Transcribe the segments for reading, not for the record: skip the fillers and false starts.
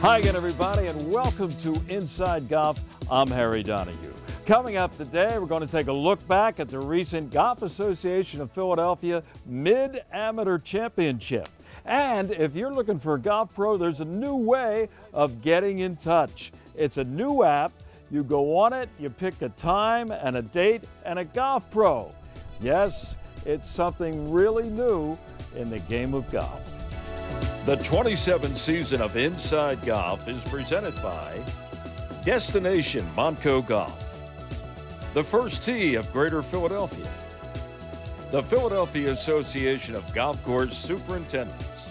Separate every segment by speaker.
Speaker 1: Hi again, everybody, and welcome to Inside Golf. I'm Harry Donahue. Coming up today, we're going to take a look back at the recent Golf Association of Philadelphia Mid-Amateur Championship. And if you're looking for a golf pro, there's a new way of getting in touch. It's a new app. You go on it, you pick a time and a date and a golf pro. Yes, it's something really new in the game of golf. The 27th season of Inside Golf is presented by Destination Montco Golf, the First Tee of Greater Philadelphia, the Philadelphia Association of Golf Course Superintendents,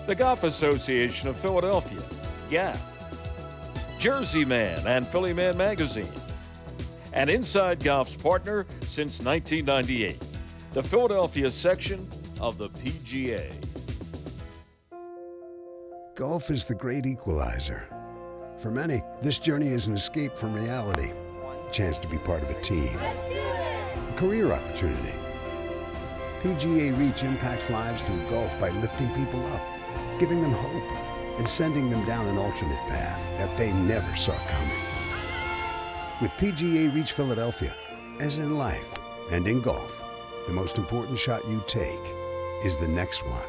Speaker 1: the Golf Association of Philadelphia, GAP, Jersey Man and Philly Man Magazine, and Inside Golf's partner since 1998, the Philadelphia section of the PGA.
Speaker 2: Golf is the great equalizer. For many, this journey is an escape from reality, a chance to be part of a team, a career opportunity. PGA Reach impacts lives through golf by lifting people up, giving them hope, and sending them down an alternate path that they never saw coming. With PGA Reach Philadelphia, as in life and in golf, the most important shot you take is the next one.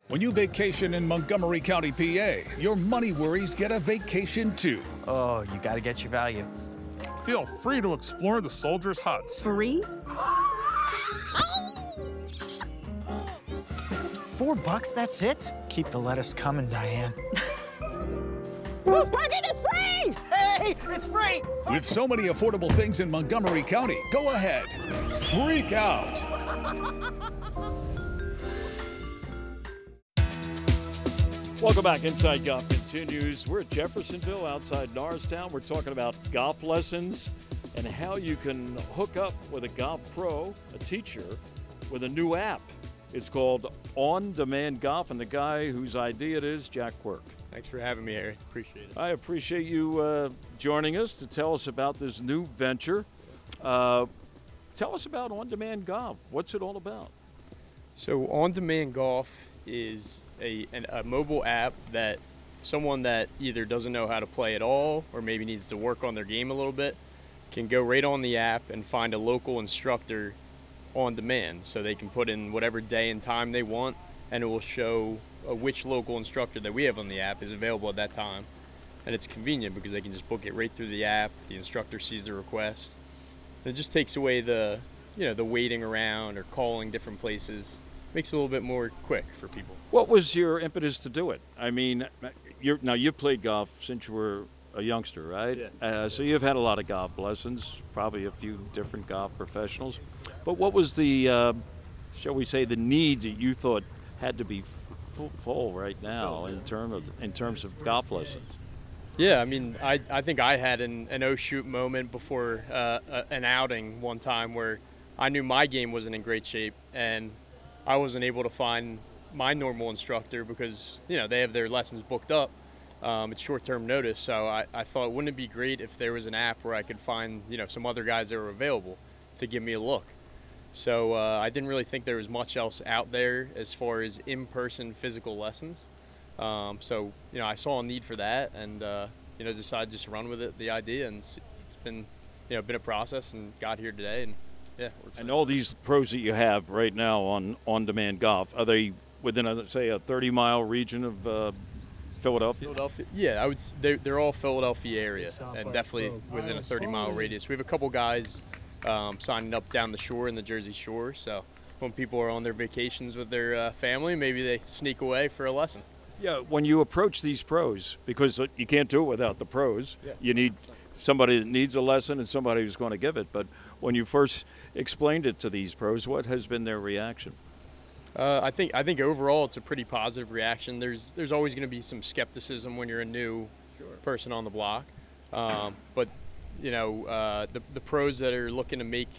Speaker 3: When you vacation in Montgomery County, PA, your money worries get a vacation too.
Speaker 4: Oh, you gotta get your value.
Speaker 5: Feel free to explore the soldiers' huts.
Speaker 6: Free?
Speaker 4: $4, that's it? Keep the lettuce coming, Diane.
Speaker 6: Parking is free!
Speaker 4: Hey, it's free!
Speaker 3: With so many affordable things in Montgomery County, go ahead, freak out.
Speaker 1: Welcome back. Inside Golf continues. We're at Jeffersonville outside Norristown. We're talking about golf lessons and how you can hook up with a golf pro, a teacher, with a new app. It's called On Demand Golf, and the guy whose idea it is, Jack Quirk.
Speaker 7: Thanks for having me, Harry. Appreciate it.
Speaker 1: I appreciate you joining us to tell us about this new venture. Tell us about On Demand Golf. What's it all about?
Speaker 7: So On Demand Golf is a mobile app that someone that either doesn't know how to play at all or maybe needs to work on their game a little bit can go right on the app and find a local instructor on demand. So they can put in whatever day and time they want, and it will show which local instructor that we have on the app is available at that time. And it's convenient because they can just book it right through the app. The instructor sees the request. And it just takes away the waiting around or calling different places. Makes it a little bit more quick for people.
Speaker 1: What was your impetus to do it? I mean, you've played golf since you were a youngster, right?
Speaker 7: Yeah.
Speaker 1: So you've had a lot of golf lessons, probably a few different golf professionals. But what was the, shall we say, the need that you thought had to be full right now in terms of golf lessons?
Speaker 7: Yeah, I mean, I think I had an oh-shoot moment before an outing one time where I knew my game wasn't in great shape, and I wasn't able to find my normal instructor because, they have their lessons booked up. It's short-term notice, so I thought, wouldn't it be great if there was an app where I could find, some other guys that were available to give me a look. So I didn't really think there was much else out there as far as in-person physical lessons. So, I saw a need for that and, decided just to run with it, the idea, and it's been, been a process and got here today. And yeah.
Speaker 1: And all these pros that you have right now on Demand Golf, are they within, a 30-mile region of Philadelphia?
Speaker 7: Yeah, they're all Philadelphia area, and definitely within a 30-mile radius. We have a couple guys signing up down the shore in the Jersey Shore, so when people are on their vacations with their family, maybe they sneak away for a lesson.
Speaker 1: Yeah, when you approach these pros, because you can't do it without the pros,
Speaker 7: yeah.
Speaker 1: You need somebody that needs a lesson and somebody who's going to give it. But when you first explained it to these pros, what has been their reaction?
Speaker 7: I think overall it's a pretty positive reaction. There's always going to be some skepticism when you're a new person on the block, but the pros that are looking to make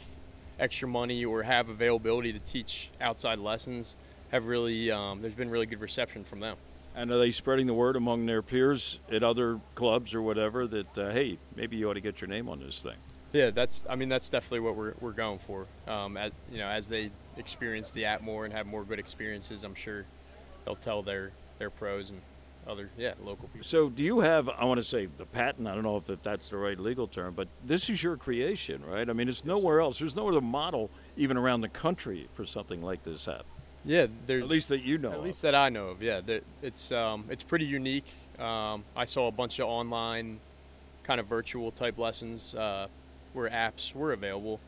Speaker 7: extra money or have availability to teach outside lessons have really there's been really good reception from them.
Speaker 1: And are they spreading the word among their peers at other clubs or whatever that hey, maybe you ought to get your name on this thing?
Speaker 7: Yeah, that's definitely what we're going for. As they experience the app more and have more good experiences, I'm sure they'll tell their pros, and local people.
Speaker 1: So do you have, I want to say the patent, I don't know if that's the right legal term, but this is your creation, right? I mean, it's nowhere else. There's no other model even around the country for something like this app.
Speaker 7: Yeah,
Speaker 1: at least that you know
Speaker 7: At
Speaker 1: of.
Speaker 7: least that I know of, yeah. It's pretty unique. I saw a bunch of online kind of virtual type lessons where apps were available.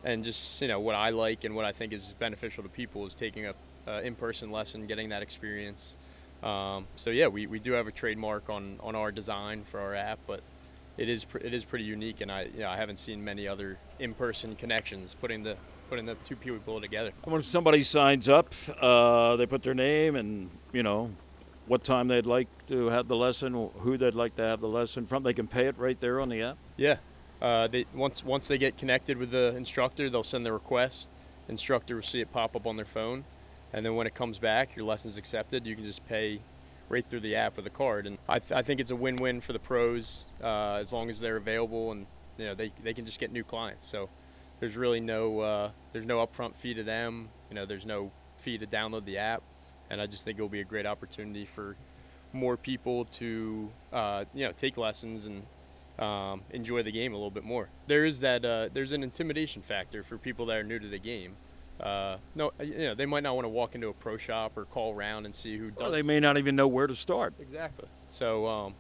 Speaker 7: And just, what I like and what I think is beneficial to people is taking a in-person lesson, getting that experience. So yeah, we do have a trademark on our design for our app, but it is pretty unique, and I haven't seen many other in-person connections putting the two people together.
Speaker 1: When somebody signs up, they put their name and, what time they'd like to have the lesson, who they'd like to have the lesson from. They can pay it right there on the app?
Speaker 7: Yeah. Once they get connected with the instructor, they'll send the request. Instructor will see it pop up on their phone. And then when it comes back, your lesson's accepted. You can just pay right through the app with a card. And I think it's a win-win for the pros as long as they're available and, they can just get new clients. So there's really no upfront fee to them. There's no fee to download the app. And I just think it will be a great opportunity for more people to, take lessons and enjoy the game a little bit more. There's an intimidation factor for people that are new to the game. They might not want to walk into a pro shop or call around and see who does.
Speaker 1: Or they may not even know where to start.
Speaker 7: Exactly. So,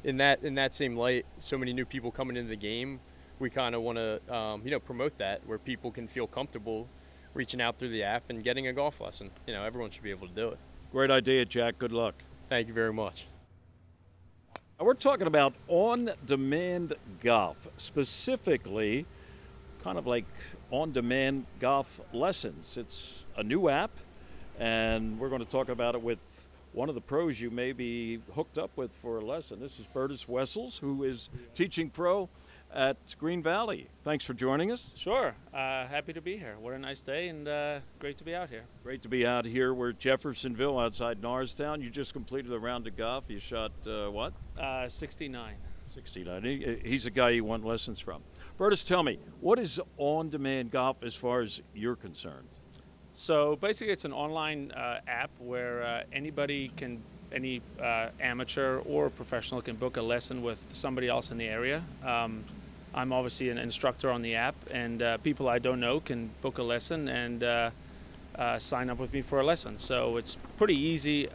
Speaker 7: in that same light, so many new people coming into the game, we kind of want to, promote that where people can feel comfortable reaching out through the app and getting a golf lesson. Everyone should be able to do it.
Speaker 1: Great idea, Jack. Good luck.
Speaker 7: Thank you very much.
Speaker 1: We're talking about on-demand golf, specifically kind of like on-demand golf lessons. It's a new app, and we're going to talk about it with one of the pros you may be hooked up with for a lesson. This is Bertus Wessels, who is teaching pro at Green Valley. Thanks for joining us.
Speaker 6: Sure. Happy to be here. What a nice day, and great to be out here.
Speaker 1: Great to be out here. We're at Jeffersonville outside Norristown. You just completed a round of golf. You shot what?
Speaker 6: 69.
Speaker 1: 69. He's a guy you want lessons from. Bertus, tell me, what is on-demand golf as far as you're concerned?
Speaker 6: So basically it's an online app where anybody can, any amateur or professional can book a lesson with somebody else in the area. I'm obviously an instructor on the app, and people I don't know can book a lesson and sign up with me for a lesson. So it's pretty easy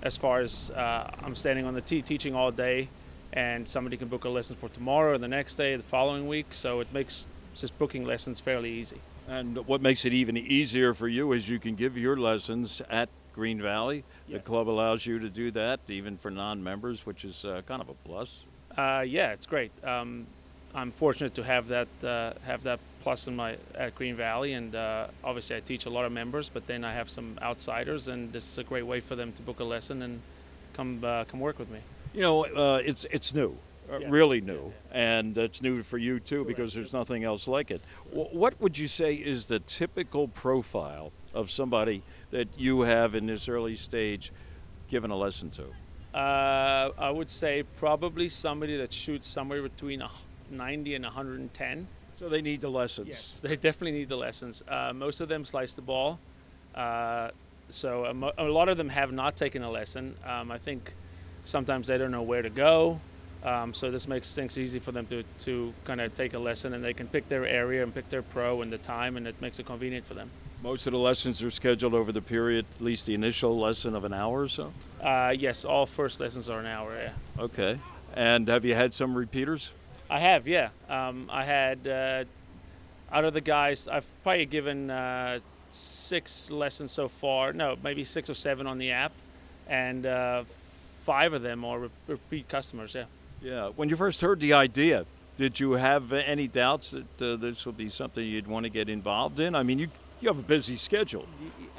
Speaker 6: as far as I'm standing on the tee teaching all day, and somebody can book a lesson for tomorrow, the next day, the following week. So it makes just booking lessons fairly easy.
Speaker 1: And what makes it even easier for you is you can give your lessons at Green Valley.
Speaker 6: Yes.
Speaker 1: The club allows you to do that, even for non-members, which is kind of a plus.
Speaker 6: Yeah, it's great. I'm fortunate to have that plus at Green Valley, and obviously I teach a lot of members, but then I have some outsiders, and this is a great way for them to book a lesson and come work with me.
Speaker 1: It's new.
Speaker 6: Yeah.
Speaker 1: Really new, and it's new for you too because there's nothing else like it. What would you say is the typical profile of somebody that you have in this early stage given a lesson to?
Speaker 6: I would say probably somebody that shoots somewhere between 90 and 110.
Speaker 1: So they need the lessons.
Speaker 6: Yes, they definitely need the lessons. Most of them slice the ball, so a lot of them have not taken a lesson. I think sometimes they don't know where to go. So this makes things easy for them to kind of take a lesson, and they can pick their area and pick their pro and the time, and it makes it convenient for them.
Speaker 1: Most of the lessons are scheduled over the period, at least the initial lesson of an hour or so?
Speaker 6: Yes, all first lessons are an hour, yeah.
Speaker 1: Okay. And have you had some repeaters?
Speaker 6: I have, yeah. I had, out of the guys, I've probably given 6 lessons so far. No, maybe 6 or 7 on the app, and 5 of them are repeat customers, yeah.
Speaker 1: Yeah. When you first heard the idea, did you have any doubts that this would be something you'd want to get involved in? I mean, you have a busy schedule.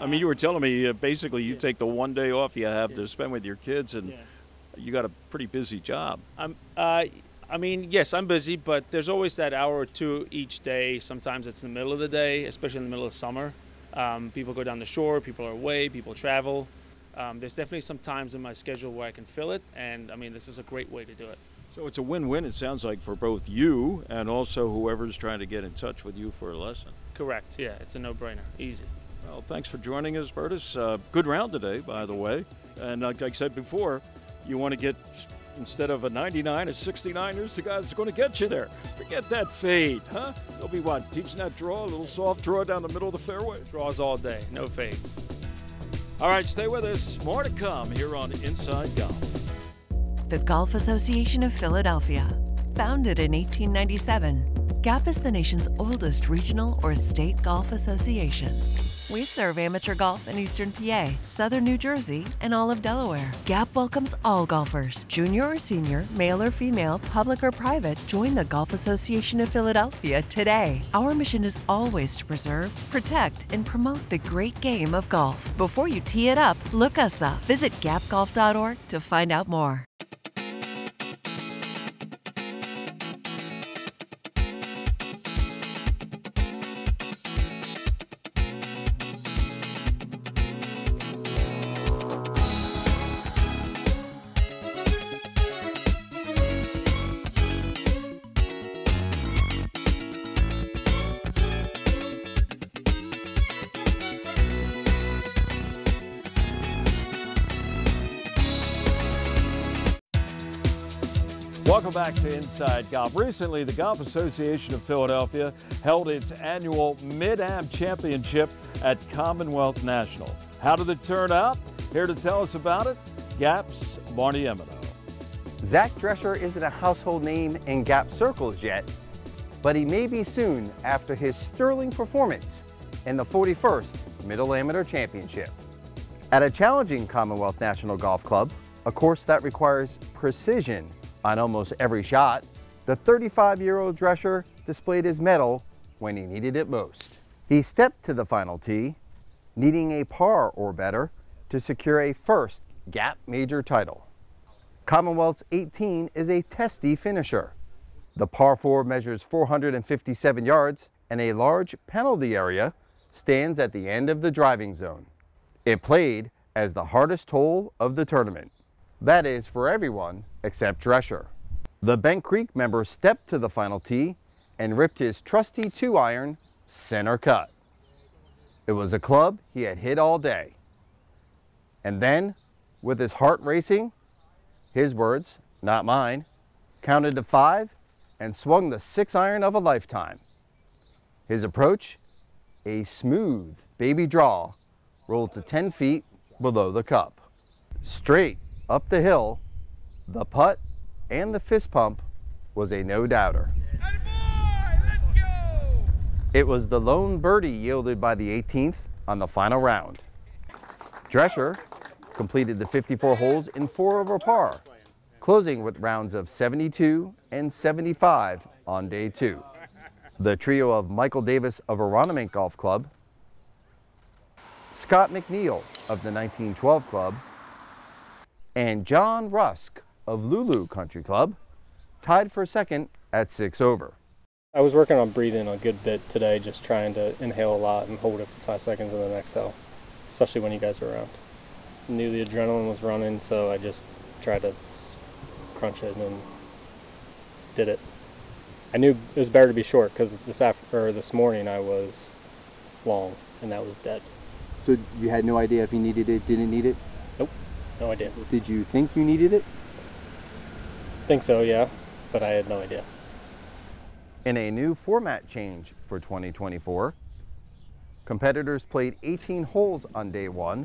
Speaker 1: I mean, you were telling me basically you take the one day off you have to spend with your kids, and you got a pretty busy job.
Speaker 6: I mean, yes, I'm busy, but there's always that hour or two each day. Sometimes it's in the middle of the day, especially in the middle of summer. People go down the shore, people are away, people travel. There's definitely some times in my schedule where I can fill it, and I mean, this is a great way to do it.
Speaker 1: So it's a win-win, it sounds like, for both you and also whoever's trying to get in touch with you for a lesson.
Speaker 6: Correct, yeah, it's a no-brainer, easy.
Speaker 1: Well, thanks for joining us, Bertus. Good round today, by the way. And like I said before, you want to get, instead of a 99, a 69, here's the guy that's going to get you there. Forget that fade, huh? They'll be what, teaching that draw, a little soft draw down the middle of the fairway?
Speaker 6: Draws all day, no fades.
Speaker 1: All right, stay with us. More to come here on Inside Golf.
Speaker 8: The Golf Association of Philadelphia. Founded in 1897, GAP is the nation's oldest regional or state golf association. We serve amateur golf in Eastern PA, Southern New Jersey, and all of Delaware. GAP welcomes all golfers, junior or senior, male or female, public or private. Join the Golf Association of Philadelphia today. Our mission is always to preserve, protect, and promote the great game of golf. Before you tee it up, look us up. Visit gapgolf.org to find out more.
Speaker 1: Welcome back to Inside Golf. Recently, the Golf Association of Philadelphia held its annual Mid-Am Championship at Commonwealth National. How did it turn out? Here to tell us about it, GAP's Marty Emeno.
Speaker 9: Zach Drescher isn't a household name in GAP circles yet, but he may be soon after his sterling performance in the 41st Middle Amateur Championship. At a challenging Commonwealth National Golf Club, a course that requires precision on almost every shot, the 35-year-old Drescher displayed his mettle when he needed it most. He stepped to the final tee, needing a par or better to secure a first GAP major title. Commonwealth's 18 is a testy finisher. The par 4 measures 457 yards, and a large penalty area stands at the end of the driving zone. It played as the hardest hole of the tournament. That is for everyone except Drescher. The Bent Creek member stepped to the final tee and ripped his trusty 2-iron center cut. It was a club he had hit all day. And then, with his heart racing, his words, not mine, counted to 5 and swung the 6-iron of a lifetime. His approach, a smooth baby draw, rolled to 10 feet below the cup. Straight up the hill, the putt and the fist pump was a no-doubter. Let's go! It was the lone birdie yielded by the 18th on the final round. Drescher completed the 54 holes in 4 over par, closing with rounds of 72 and 75 on day 2. The trio of Michael Davis of Aronimink Golf Club, Scott McNeil of the 1912 Club, and John Rusk of Lulu Country Club tied for second at 6 over.
Speaker 10: I was working on breathing a good bit today, just trying to inhale a lot and hold it for 5 seconds and then exhale, especially when you guys were around. I knew the adrenaline was running, so I just tried to crunch it and did it. I knew it was better to be short because this morning I was long and that was dead.
Speaker 9: So you had no idea if you needed it, didn't need it?
Speaker 10: Nope, no idea.
Speaker 9: Did you think you needed it?
Speaker 10: Think so, yeah, but I had no idea.
Speaker 9: In a new format change for 2024, competitors played 18 holes on day 1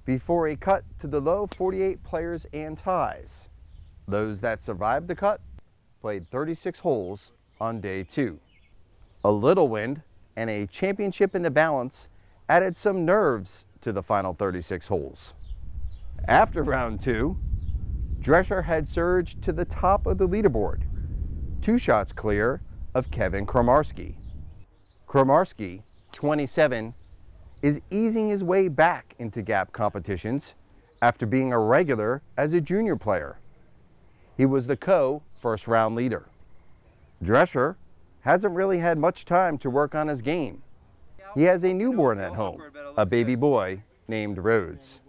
Speaker 9: before a cut to the low 48 players and ties. Those that survived the cut played 36 holes on day 2. A little wind and a championship in the balance added some nerves to the final 36 holes. After round 2, Drescher had surged to the top of the leaderboard, 2 shots clear of Kevin Kramarski. Kramarski, 27, is easing his way back into GAP competitions after being a regular as a junior player. He was the co-first round leader. Drescher hasn't really had much time to work on his game. He has a newborn at home, a baby boy named Rhodes.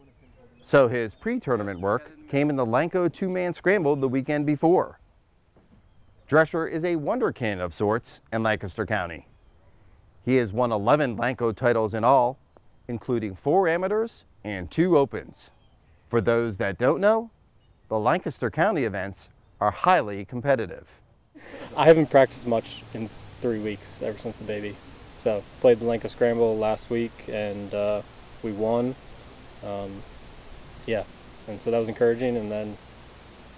Speaker 9: So his pre-tournament work came in the Lanco 2-man scramble the weekend before. Drescher is a wonderkin of sorts in Lancaster County. He has won 11 Lanco titles in all including 4 amateurs and 2 opens. For those that don't know, the Lancaster County events are highly competitive.
Speaker 10: I haven't practiced much in 3 weeks ever since the baby. So played the Lancaster Scramble last week and we won. Yeah, and so that was encouraging, and then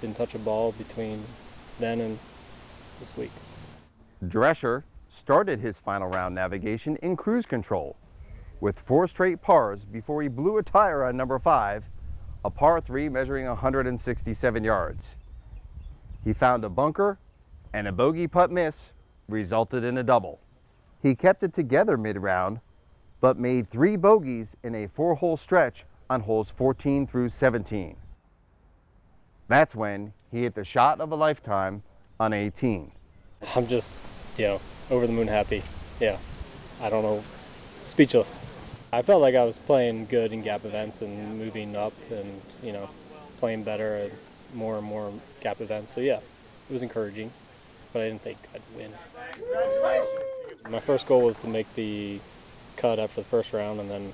Speaker 10: didn't touch a ball between then and this week.
Speaker 9: Drescher started his final round navigation in cruise control with 4 straight pars before he blew a tire on number 5, a par 3 measuring 167 yards. He found a bunker, and a bogey putt miss resulted in a double. He kept it together mid-round, but made 3 bogeys in a 4-hole stretch on holes 14 through 17. That's when he hit the shot of a lifetime on 18.
Speaker 10: I'm just, over the moon happy. Yeah, I don't know, speechless. I felt like I was playing good in gap events and moving up and, playing better at more and more gap events. So yeah, it was encouraging, but I didn't think I'd win. My first goal was to make the cut after the first round, and then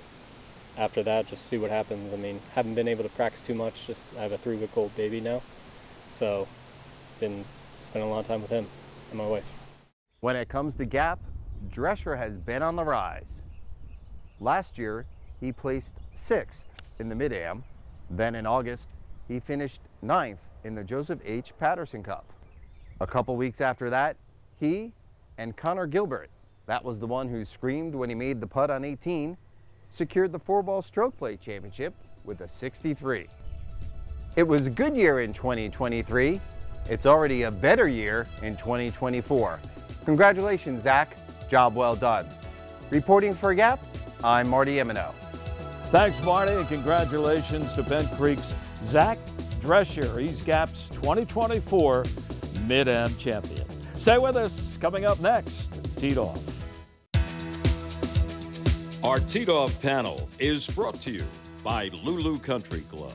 Speaker 10: after that, just see what happens. I mean, haven't been able to practice too much. I have a 3-week-old baby now, so been spending a lot of time with him and my wife.
Speaker 9: When it comes to gap, Drescher has been on the rise. Last year, he placed 6th in the Mid-Am. Then in August, he finished 9th in the Joseph H. Patterson Cup. A couple weeks after that, he and Connor Gilbert, that was the one who screamed when he made the putt on 18, secured the 4-ball stroke play championship with a 63. It was a good year in 2023. It's already a better year in 2024. Congratulations, Zach. Job well done. Reporting for Gap, I'm Marty Emeno.
Speaker 1: Thanks, Marty, and congratulations to Bent Creek's Zach Drescher. He's Gap's 2024 Mid-Am champion. Stay with us. Coming up next, Teed Off. Our Teed Off panel is brought to you by Lulu Country Club.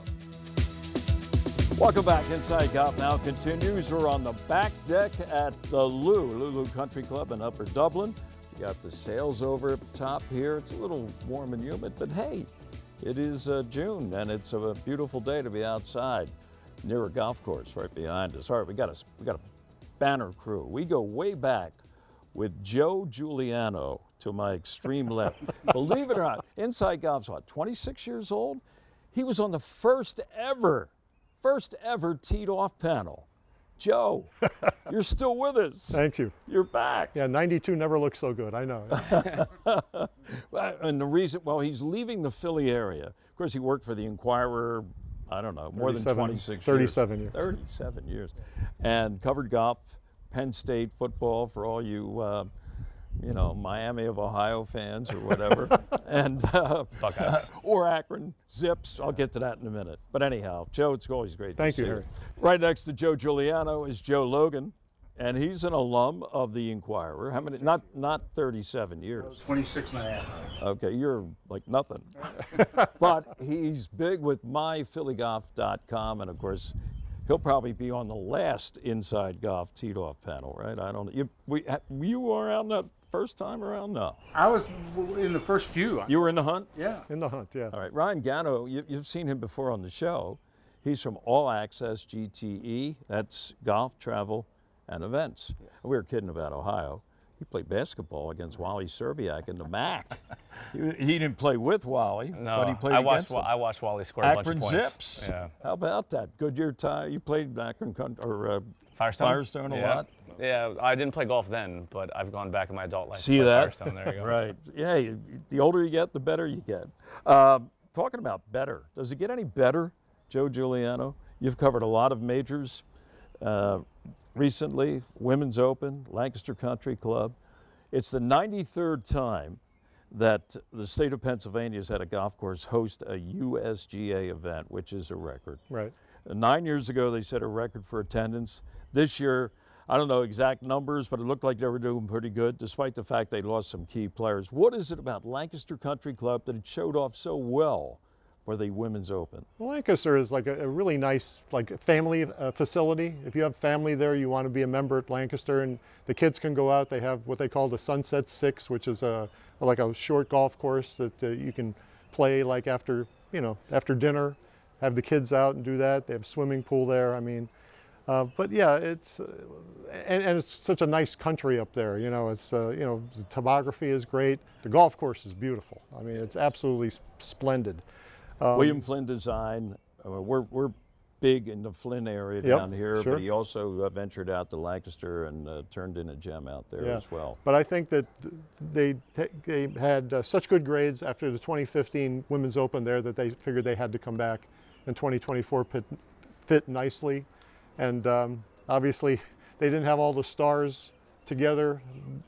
Speaker 1: Welcome back. Inside Golf now continues. We're on the back deck at the Lulu Country Club in Upper Dublin. We got the sails over up top here. It's a little warm and humid, but hey, it is June and it's a beautiful day to be outside near a golf course right behind us. All right, we got a banner crew. We go way back with Joe Giuliano to my extreme left. Believe it or not, Inside Golf's what, 26 years old? He was on the first ever Teed Off panel. Joe, you're still with us.
Speaker 11: Thank you.
Speaker 1: You're back.
Speaker 11: Yeah, 92 never looked so good, I know.
Speaker 1: And the reason, well, he's leaving the Philly area. Of course, he worked for the Inquirer, I don't know, more than 26
Speaker 11: 37
Speaker 1: years. 37 years. And covered golf, Penn State football for all you, Miami of Ohio fans or whatever. And
Speaker 12: Buckeyes.
Speaker 1: Or Akron, Zips. I'll get to that in a minute. But anyhow, Joe, it's always great to see you.
Speaker 11: Thank you, Harry.
Speaker 1: Right next to Joe Giuliano is Joe Logan, and he's an alum of the Inquirer. How many? Not 37 years.
Speaker 12: 26 and a half.
Speaker 1: Okay, you're like nothing. But he's big with myphillygolf.com, and of course, he'll probably be on the last Inside Golf Teed Off panel, right? I don't know. You were around that first time around? No.
Speaker 12: I was in the first few.
Speaker 1: You were in the hunt?
Speaker 12: Yeah.
Speaker 11: In the hunt, yeah.
Speaker 1: All right, Ryan Gano, you've seen him before on the show. He's from All Access GTE. That's golf, travel, and events. Yeah. We were kidding about Ohio. He played basketball against Wally Serbiak in the MAC. He didn't play with Wally,
Speaker 12: no,
Speaker 1: but he played against him.
Speaker 12: I watched Wally score a bunch of points.
Speaker 1: Zips.
Speaker 12: Yeah.
Speaker 1: How about that? Goodyear tie. You played Akron or
Speaker 12: Firestone
Speaker 1: a lot.
Speaker 12: Yeah, I didn't play golf then, but I've gone back in my adult life.
Speaker 1: See that?
Speaker 12: Firestone. There you go.
Speaker 1: Right. Yeah. The older you get, the better you get. Talking about better, does it get any better, Joe Giuliano? You've covered a lot of majors recently. Women's Open, Lancaster Country Club. It's the 93rd time that the state of Pennsylvania has had a golf course host a USGA event, which is a record.
Speaker 11: Right.
Speaker 1: 9 years ago, they set a record for attendance. This year, I don't know exact numbers, but it looked like they were doing pretty good, despite the fact they lost some key players. What is it about Lancaster Country Club that it showed off so well for the Women's Open?
Speaker 11: Well, Lancaster is like a really nice family facility. If you have family there, you want to be a member at Lancaster, and the kids can go out. They have what they call the Sunset Six, which is like a short golf course that you can play like after, after dinner, have the kids out and do that. They have a swimming pool there. I mean, but yeah, it's and it's such a nice country up there. It's the topography is great. The golf course is beautiful. I mean, it's absolutely splendid.
Speaker 1: William Flynn Design. We're big in the Flynn area down here,
Speaker 11: sure.
Speaker 1: But he also ventured out to Lancaster and turned in a gem out there as well.
Speaker 11: But I think that they had such good grades after the 2015 Women's Open there that they figured they had to come back in 2024, fit nicely. And obviously they didn't have all the stars together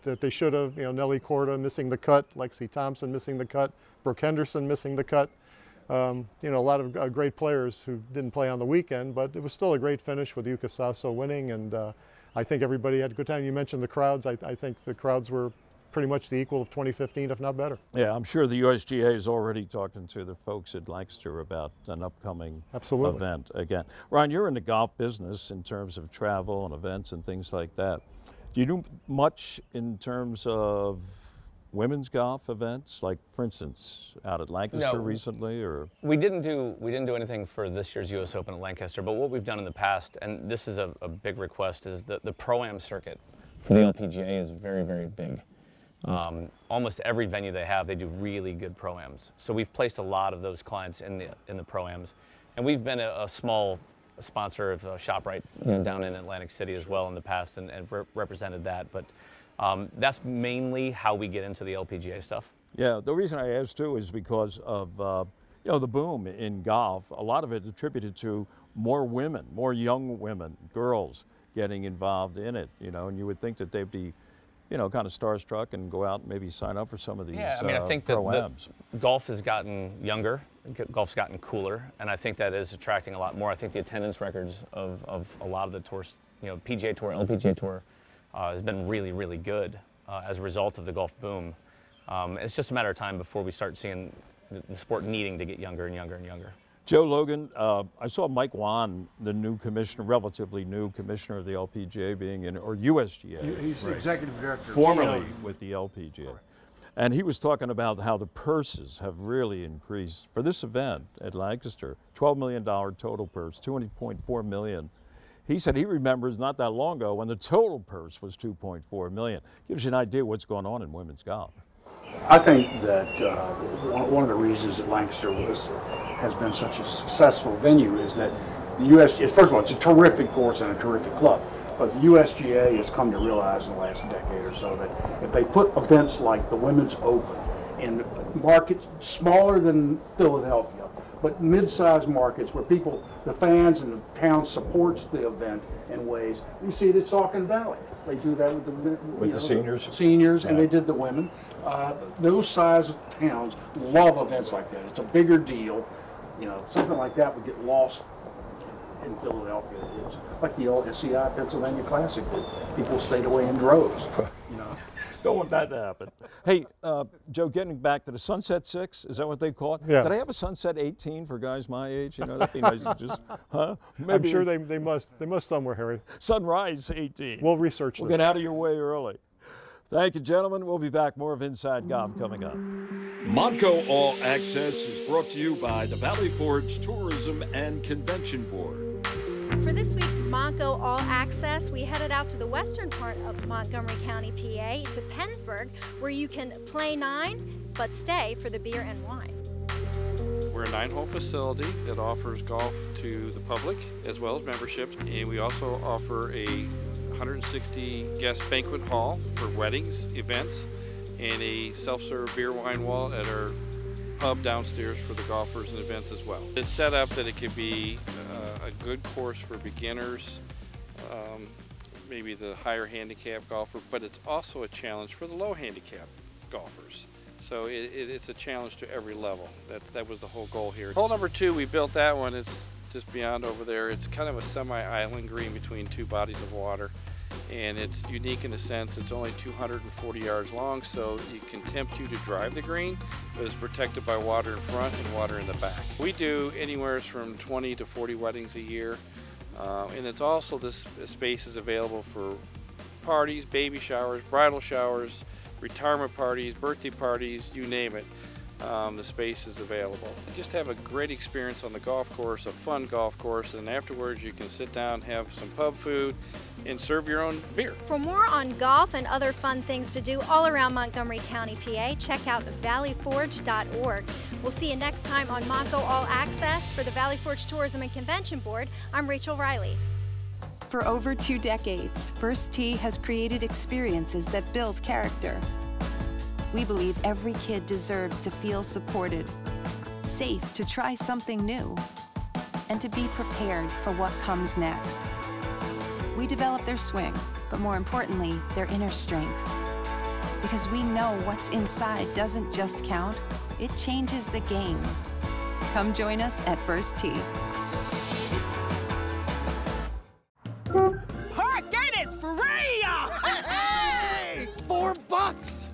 Speaker 11: that they should have. Nelly Korda missing the cut, Lexi Thompson missing the cut, Brooke Henderson missing the cut. A lot of great players who didn't play on the weekend, but it was still a great finish with Yuka Sasso winning, and I think everybody had a good time. You mentioned the crowds. I think the crowds were pretty much the equal of 2015, if not better.
Speaker 1: Yeah, I'm sure the USGA is already talking to the folks at Lancaster about an upcoming event again. Ron, you're in the golf business in terms of travel and events and things like that. Do you do much in terms of women's golf events, like for instance out at Lancaster recently? Or
Speaker 12: we didn't do anything for this year's U.S. Open at Lancaster, but what we've done in the past, and this is a big request, is the Pro-Am circuit for the LPGA is very, very big. Almost every venue they have, they do really good Pro-Ams. So we've placed a lot of those clients in the Pro-Ams, and we've been a small sponsor of ShopRite down in Atlantic City as well in the past, and represented that. But that's mainly how we get into the LPGA stuff.
Speaker 1: Yeah, the reason I asked too is because of the boom in golf. A lot of it attributed to more women, more young women, girls getting involved in it. And you would think that they'd be, kind of starstruck and go out and maybe sign up for some of these.
Speaker 12: Yeah, I mean, I think that golf has gotten younger, golf's gotten cooler, and I think that is attracting a lot more. I think the attendance records of a lot of the tours, PGA Tour, LPGA Tour, has been really, really good as a result of the golf boom. It's just a matter of time before we start seeing the sport needing to get younger and younger and younger.
Speaker 1: Joe Logan, I saw Mike Wan, the new commissioner, relatively new commissioner of the LPGA, being in, or USGA.
Speaker 13: He's the executive director.
Speaker 1: Formerly with the LPGA. Right. And he was talking about how the purses have really increased for this event at Lancaster. $12 million total purse, $20.4 million. He said he remembers not that long ago when the total purse was $2.4 million. Gives you an idea what's going on in women's golf.
Speaker 13: I think that one of the reasons that Lancaster has been such a successful venue is that the USGA, first of all, it's a terrific course and a terrific club, but the USGA has come to realize in the last decade or so that if they put events like the Women's Open in markets smaller than Philadelphia, but mid-sized markets where people, the fans and the town supports the event in ways. You see it at Saucon Valley. They do that with the
Speaker 1: seniors.
Speaker 13: Seniors, and they did the women. Those size towns love events like that. It's a bigger deal. Something like that would get lost in Philadelphia. It's like the old SCI Pennsylvania Classic that people stayed away in droves.
Speaker 1: Don't want that to happen. Hey, Joe, getting back to the Sunset 6, is that what they call it?
Speaker 11: Yeah.
Speaker 1: Did I have a Sunset 18 for guys my age? That'd be nice to just, huh?
Speaker 11: Maybe. I'm sure they must somewhere, Harry.
Speaker 1: Sunrise 18.
Speaker 11: We'll research this.
Speaker 1: We'll get out of your way early. Thank you, gentlemen. We'll be back. More of Inside Golf coming up. Montco All Access is brought to you by the Valley Forge Tourism and Convention Board.
Speaker 14: For this week's Montco All Access, we headed out to the western part of Montgomery County, PA, to Pennsburg, where you can play 9, but stay for the beer and wine.
Speaker 15: We're a 9-hole facility that offers golf to the public as well as membership, and we also offer a 160 guest banquet hall for weddings, events, and a self-serve beer wine wall at our pub downstairs for the golfers and events as well. It's set up that it could be a good course for beginners, maybe the higher handicap golfer, but it's also a challenge for the low handicap golfers. So it's a challenge to every level. That was the whole goal here. Hole number 2, we built that one. It's just beyond over there. It's kind of a semi-island green between two bodies of water. And it's unique in the sense it's only 240 yards long, so it can tempt you to drive the green, but it's protected by water in front and water in the back. We do anywhere from 20 to 40 weddings a year, and it's also this space is available for parties, baby showers, bridal showers, retirement parties, birthday parties, you name it. the space is available. Just have a great experience on the golf course, a fun golf course, and afterwards you can sit down, have some pub food, and serve your own beer.
Speaker 14: For more on golf and other fun things to do all around Montgomery County, PA, check out valleyforge.org. We'll see you next time on Monco All Access. For the Valley Forge Tourism and Convention Board, I'm Rachel Riley.
Speaker 16: For over 2 decades, First Tee has created experiences that build character. We believe every kid deserves to feel supported, safe to try something new, and to be prepared for what comes next. We develop their swing, but more importantly, their inner strength. Because we know what's inside doesn't just count, it changes the game. Come join us at First Tee.
Speaker 17: Parking is free! Hey! $4!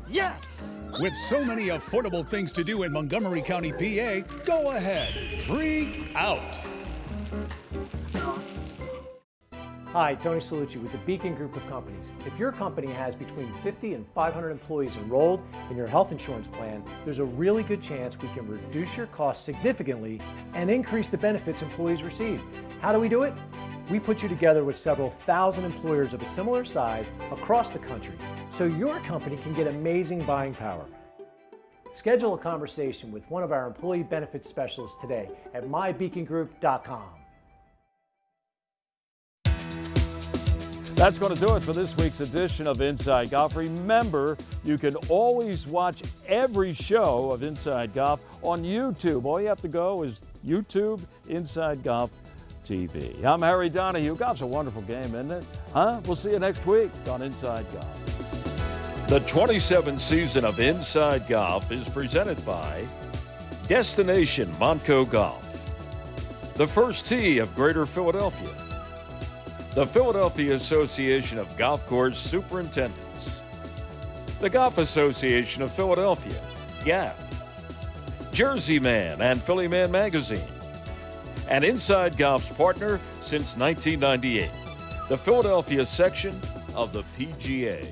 Speaker 17: Yes!
Speaker 3: With so many affordable things to do in Montgomery County, PA, go ahead, freak out.
Speaker 18: Hi, Tony Salucci with the Beacon Group of Companies. If your company has between 50 and 500 employees enrolled in your health insurance plan, there's a really good chance we can reduce your costs significantly and increase the benefits employees receive. How do we do it? We put you together with several thousand employers of a similar size across the country, so your company can get amazing buying power. Schedule a conversation with one of our employee benefits specialists today at mybeacongroup.com.
Speaker 1: That's going to do it for this week's edition of Inside Golf. Remember, you can always watch every show of Inside Golf on YouTube. All you have to go is YouTube Inside Golf TV. I'm Harry Donahue. Golf's a wonderful game, isn't it? Huh? We'll see you next week on Inside Golf. The 27th season of Inside Golf is presented by Destination Montco Golf, the First Tee of Greater Philadelphia, the Philadelphia Association of Golf Course Superintendents, the Golf Association of Philadelphia, GAP, Jersey Man and Philly Man Magazine, and Inside Golf's partner since 1998, the Philadelphia section of the PGA.